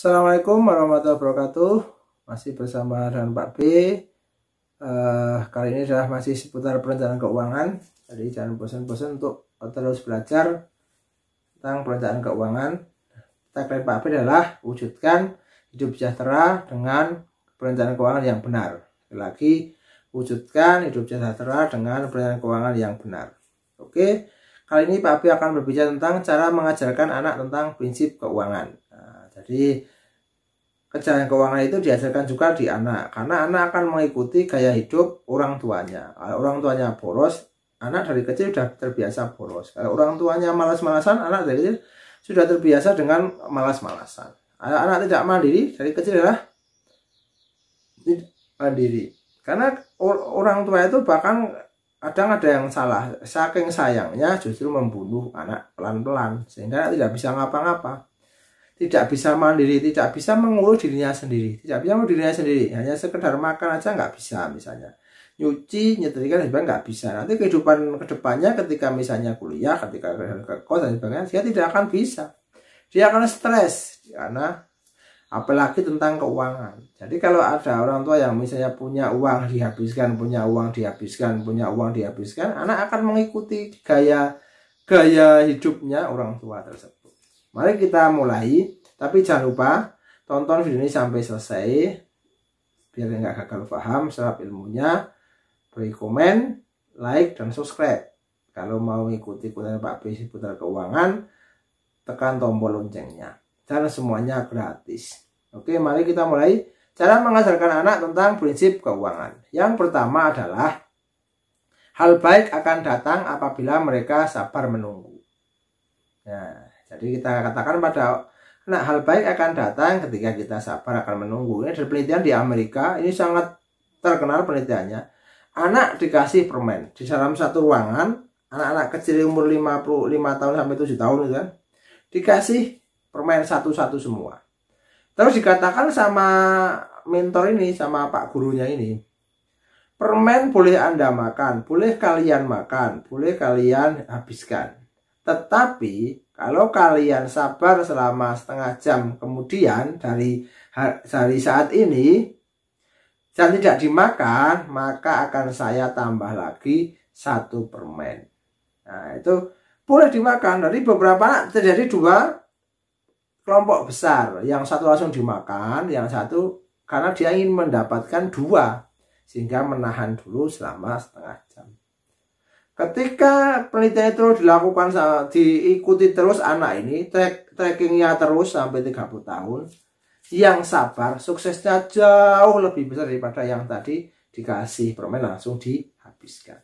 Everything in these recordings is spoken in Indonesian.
Assalamualaikum warahmatullahi wabarakatuh. Masih bersama dengan Pak B. Kali ini adalah masih seputar perencanaan keuangan. Jadi jangan bosan-bosan untuk terus belajar tentang perencanaan keuangan. Tagline Pak B adalah wujudkan hidup sejahtera dengan perencanaan keuangan yang benar. Lagi wujudkan hidup sejahtera dengan perencanaan keuangan yang benar. Oke, kali ini Pak B akan berbicara tentang cara mengajarkan anak tentang prinsip keuangan. Jadi kejadian keuangan itu diajarkan juga di anak, karena anak akan mengikuti gaya hidup orang tuanya. Kalau orang tuanya boros, anak dari kecil sudah terbiasa boros. Kalau orang tuanya malas-malasan, anak dari kecil sudah terbiasa dengan malas-malasan. Anak tidak mandiri dari kecil adalah mandiri. Karena orang tua itu bahkan kadang ada yang salah, saking sayangnya justru membunuh anak pelan-pelan sehingga anak tidak bisa ngapa-ngapa. Tidak bisa mandiri, tidak bisa mengurus dirinya sendiri, hanya sekedar makan aja nggak bisa, misalnya nyuci, nyetrika dan sebagainya nggak bisa. Nanti kehidupan kedepannya ketika misalnya kuliah, ketika ke kos dan sebagainya, dia tidak akan bisa, dia akan stres karena apalagi tentang keuangan. Jadi kalau ada orang tua yang misalnya punya uang dihabiskan, anak akan mengikuti gaya hidupnya orang tua tersebut. Mari kita mulai, tapi jangan lupa tonton video ini sampai selesai biar nggak gagal paham serap ilmunya. Beri komen, like, dan subscribe. Kalau mau mengikuti konten Pak B seputar keuangan, tekan tombol loncengnya. Dan semuanya gratis. Oke, mari kita mulai. Cara mengajarkan anak tentang prinsip keuangan. Yang pertama adalah hal baik akan datang apabila mereka sabar menunggu. Nah, jadi kita katakan pada anak hal baik akan datang ketika kita sabar akan menunggu. Ini ada penelitian di Amerika, ini sangat terkenal penelitiannya. Anak dikasih permen di dalam satu ruangan, anak-anak kecil umur 55 tahun sampai 7 tahun itu kan, dikasih permen satu-satu semua. Terus dikatakan sama mentor ini, sama pak gurunya ini, permen boleh Anda makan, boleh kalian makan, boleh kalian habiskan. Tetapi kalau kalian sabar selama setengah jam kemudian dari saat ini dan tidak dimakan, maka akan saya tambah lagi 1 permen. Nah, itu boleh dimakan. Dari beberapa anak terjadi 2 kelompok besar. Yang satu langsung dimakan, yang satu karena dia ingin mendapatkan 2 sehingga menahan dulu selama setengah jam. Ketika penelitian itu dilakukan, diikuti terus anak ini, trackingnya terus sampai 30 tahun, yang sabar suksesnya jauh lebih besar daripada yang tadi dikasih permen langsung dihabiskan.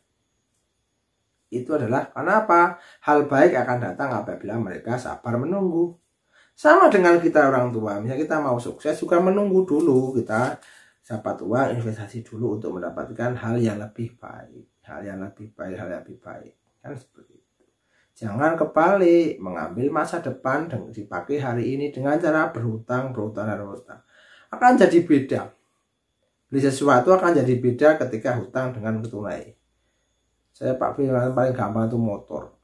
Itu adalah kenapa hal baik akan datang apabila mereka sabar menunggu. Sama dengan kita orang tua, misalnya kita mau sukses juga menunggu dulu, kita dapat uang, investasi dulu untuk mendapatkan hal yang lebih baik. Hal yang lebih baik kan seperti itu. Jangan kebalik, mengambil masa depan dan dipakai hari ini dengan cara berhutang akan jadi beda. Beli sesuatu akan jadi beda ketika hutang dengan tunai. Saya Pak B paling gampang itu motor.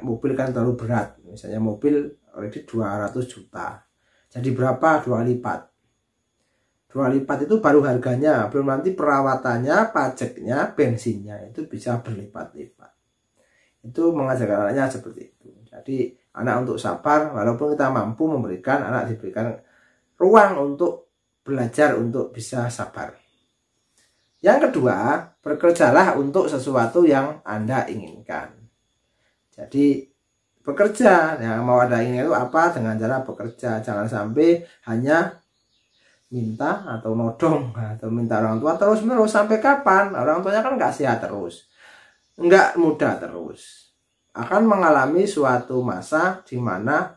Mobil kan terlalu berat, misalnya mobil already 200 juta, jadi berapa? 2 lipat itu baru harganya, belum nanti perawatannya, pajaknya, bensinnya, itu bisa berlipat-lipat. Itu mengajarkan anaknya seperti itu. Jadi anak untuk sabar, walaupun kita mampu memberikan, anak diberikan ruang untuk belajar untuk bisa sabar. Yang kedua, bekerjalah untuk sesuatu yang Anda inginkan. Jadi bekerja, yang mau Anda ingin itu apa? Dengan cara bekerja, jangan sampai hanya minta atau nodong atau minta orang tua terus-menerus. Sampai kapan? Orang tuanya kan nggak sehat terus, nggak muda terus, akan mengalami suatu masa di mana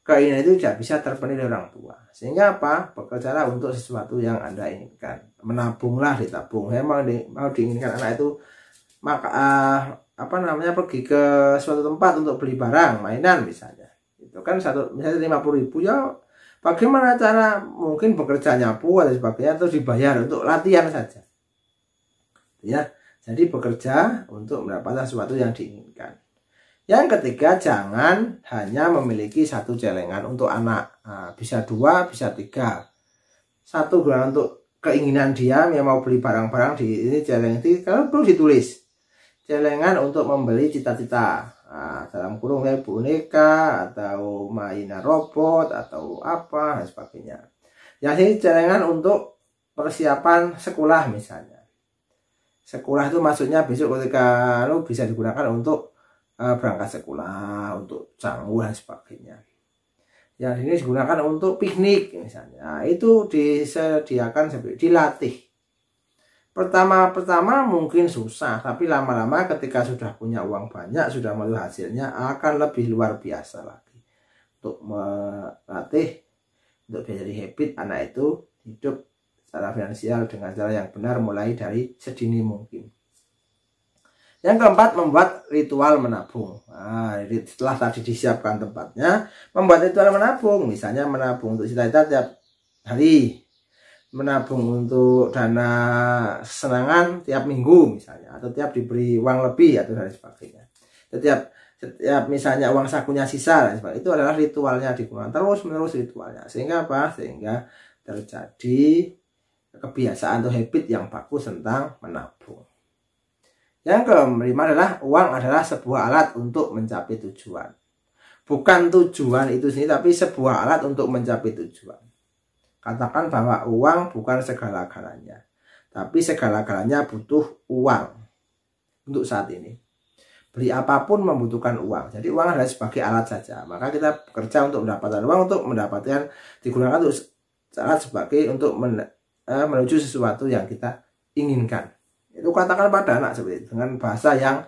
keinginan itu tidak bisa terpenuhi orang tua. Sehingga apa? Bekerjalah untuk sesuatu yang Anda inginkan. Menabunglah, ditabung. Mau diinginkan anak itu pergi ke suatu tempat untuk beli barang, mainan misalnya. Itu kan misalnya 50.000 ya. Bagaimana cara mungkin bekerja nyapu dan sebagainya terus dibayar untuk latihan saja. Ya, jadi bekerja untuk mendapatkan sesuatu yang diinginkan. Yang ketiga, jangan hanya memiliki satu celengan untuk anak. Nah, bisa 2, bisa 3. Satu untuk keinginan dia yang mau beli barang-barang di ini celengan itu kalau perlu ditulis. Celengan untuk membeli cita-cita. Nah, dalam kurung kayak boneka atau mainan robot atau apa dan sebagainya. Yang ini celengan untuk persiapan sekolah misalnya. Sekolah itu maksudnya besok ketika lu bisa digunakan untuk berangkat sekolah, untuk canggu dan sebagainya. Yang ini digunakan untuk piknik misalnya. Nah, itu disediakan dilatih. Pertama mungkin susah, tapi lama-lama ketika sudah punya uang banyak, sudah melihat hasilnya akan lebih luar biasa lagi. Untuk melatih, untuk jadi habit anak itu hidup secara finansial dengan cara yang benar mulai dari sedini mungkin. Yang keempat, membuat ritual menabung. Nah, setelah tadi disiapkan tempatnya, membuat ritual menabung. Misalnya menabung untuk cita-cita tiap hari, menabung untuk dana kesenangan tiap minggu misalnya, atau tiap diberi uang lebih atau dan sebagainya. Setiap misalnya uang sakunya sisa dan sebagainya, itu adalah ritualnya digunakan terus menerus ritualnya. Sehingga apa? Sehingga terjadi kebiasaan atau habit yang bagus tentang menabung. Yang kelima adalah uang adalah sebuah alat untuk mencapai tujuan. Bukan tujuan itu sendiri, tapi sebuah alat untuk mencapai tujuan. Katakan bahwa uang bukan segala-galanya, tapi segala-galanya butuh uang untuk saat ini. Beli apapun membutuhkan uang. Jadi uang adalah sebagai alat saja. Maka kita bekerja untuk mendapatkan uang, untuk mendapatkan digunakan untuk alat sebagai untuk menuju sesuatu yang kita inginkan. Itu katakan pada anak seperti itu dengan bahasa yang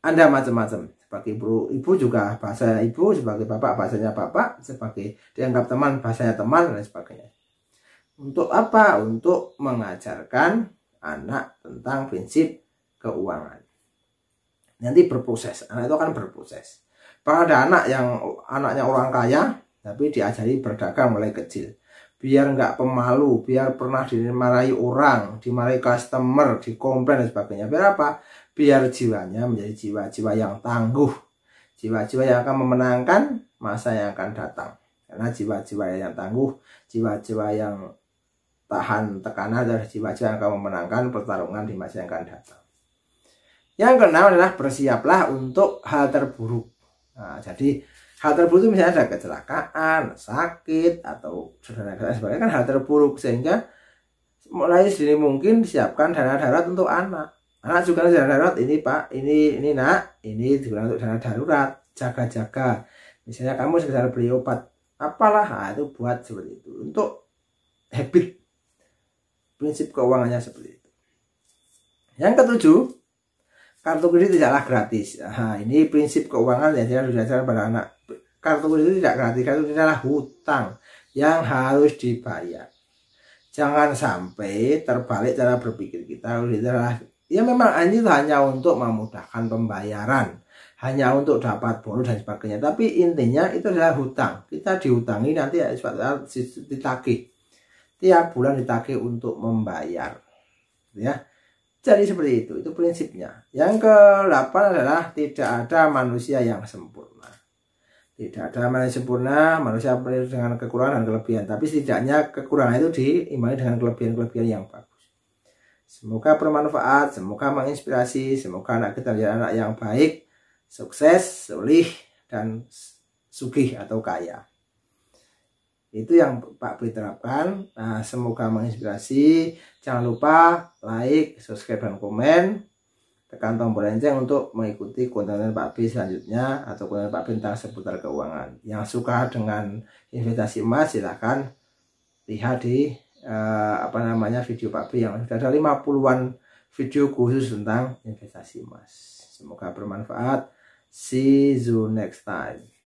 Anda macam-macam. Sebagai ibu juga bahasa ibu, sebagai bapak bahasanya bapak, sebagai dianggap teman bahasanya teman dan sebagainya. Untuk apa? Untuk mengajarkan anak tentang prinsip keuangan. Nanti berproses, anak itu akan berproses. Bahkan ada anak yang anaknya orang kaya, tapi diajari berdagang mulai kecil. Biar nggak pemalu, biar pernah dimarahi orang, dimarahi customer, dikomplain dan sebagainya. Biar apa? Biar jiwanya menjadi jiwa-jiwa yang tangguh. Jiwa-jiwa yang akan memenangkan masa yang akan datang. Karena jiwa-jiwa yang tangguh, jiwa-jiwa yang tahan tekanan dari jiwa-jiwa yang akan memenangkan pertarungan di masa yang akan datang. Yang keenam adalah bersiaplah untuk hal terburuk. Nah, jadi hal terburuk itu misalnya ada kecelakaan, sakit, atau saudara-saudara sebagainya kan hal terburuk, sehingga mulai sedini mungkin disiapkan dana darurat untuk anak. Anak juga dana darurat, ini Pak, ini Nak, ini digunakan untuk dana darurat, jaga-jaga. Misalnya kamu sekedar beli obat, apalah, nah, itu buat seperti itu. Untuk habit, prinsip keuangannya seperti itu. Yang ketujuh, kartu kredit tidaklah gratis. Nah, ini prinsip keuangan yang saya sudah ajarkan pada anak. Kartu kredit tidak gratis, kartu kredit adalah hutang yang harus dibayar. Jangan sampai terbalik cara berpikir kita. Adalah, ya memang ini hanya untuk memudahkan pembayaran, hanya untuk dapat bonus dan sebagainya. Tapi intinya itu adalah hutang. Kita dihutangi, nanti suatu saat ditagih. Tiap bulan ditagih untuk membayar. Ya. Jadi seperti itu prinsipnya. Yang ke-8 adalah tidak ada manusia yang sempurna. Tidak ada manusia sempurna, manusia penuh dengan kekurangan dan kelebihan. Tapi setidaknya kekurangan itu diimbangi dengan kelebihan-kelebihan yang bagus. Semoga bermanfaat, semoga menginspirasi, semoga anak kita menjadi anak yang baik, sukses, solih, dan sugih atau kaya. Itu yang Pak Pri terapkan. Nah, semoga menginspirasi. Jangan lupa like, subscribe, dan komen. Tekan tombol lonceng untuk mengikuti konten Pak Pri selanjutnya atau konten Pak Pri tentang seputar keuangan. Yang suka dengan investasi emas silahkan lihat di video Pak Pri yang sudah ada 50-an video khusus tentang investasi emas. Semoga bermanfaat. See you next time.